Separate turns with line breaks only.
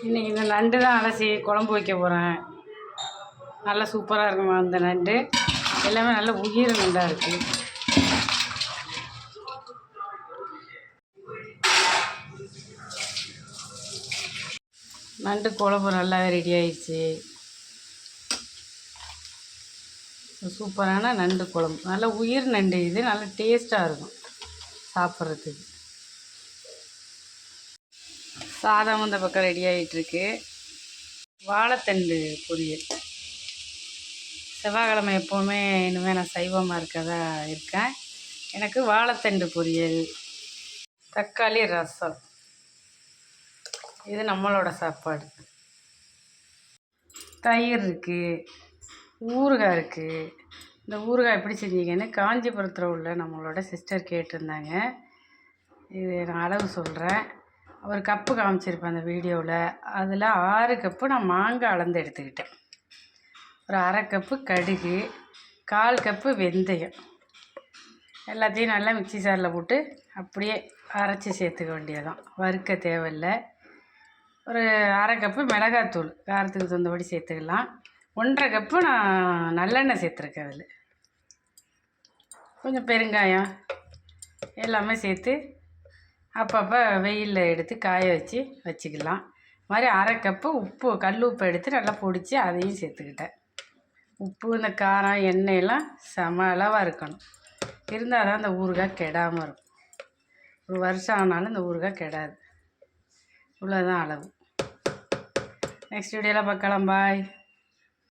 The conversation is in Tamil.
இன்றைக்கி இந்த நண்டு தான் அலசி குழம்பு வைக்க போகிறேன். நல்லா சூப்பராக இருக்குமா அந்த நண்டு. எல்லாமே நல்ல உயிர் நண்டாக இருக்குது. நண்டு குழம்பு நல்லாவே ரெடி ஆயிடுச்சு. சூப்பரான நண்டு குழம்பு, நல்ல உயிர் நண்டு. இது நல்ல டேஸ்ட்டாக இருக்கும் சாப்பிட்றதுக்கு. சாதம் இந்த பக்கம் ரெடி ஆகிட்டுருக்கு. வாழைத்தண்டு பொரியல். செவ்வாய்க்கிழமை எப்போவுமே இனிமேல் நான் சைவமாக இருக்கதா இருக்கேன். எனக்கு வாழைத்தண்டு பொரியல், தக்காளி ரசம். இது நம்மளோட சாப்பாடு. தயிர் இருக்குது, ஊறுகாய் இருக்குது. இந்த ஊறுகாய் எப்படி செஞ்சீங்கன்னு காஞ்சிபுரத்தில் உள்ள நம்மளோட சிஸ்டர் கேட்டிருந்தாங்க. இது நான் அளவு சொல்கிறேன். ஒரு கப்பு காமிச்சிருப்பேன் அந்த வீடியோவில். அதில் 6 கப்பு நான் மாங்காய் அளந்து எடுத்துக்கிட்டேன். ஒரு அரை கப்பு கடுகு, 1/4 கப்பு வெந்தயம். எல்லாத்தையும் நல்லா மிக்சி ஜாரில் போட்டு அப்படியே அரைச்சி சேர்த்துக்க வேண்டியதான். வறுக்க தேவையில்லை. ஒரு அரை கப்பு மிளகாத்தூள், காரத்துக்கு தகுந்தபடி சேர்த்துக்கலாம். 1/2 கப்பு நான் நல்லெண்ணெய் சேர்த்துருக்கேன். அதில் கொஞ்சம் பெருங்காயம் எல்லாமே சேர்த்து அப்பப்போ வெயிலில் எடுத்து காய வச்சுக்கலாம். மாதிரி அரை கப்பு உப்பு, கல் உப்பு எடுத்து நல்லா பொடித்து அதையும் சேர்த்துக்கிட்டேன். உப்பு, இந்த காரம், எண்ணெயெல்லாம் செம அளவாக இருக்கணும். இருந்தால் தான் இந்த ஊறுகாய் கெடாமல் இருக்கும். ஒரு வருஷம் ஆனாலும் இந்த ஊறுகாய் கெடாது. இவ்வளோதான் அளவு. நெக்ஸ்ட் வீடியோவில் பார்க்கலாம். பாய்.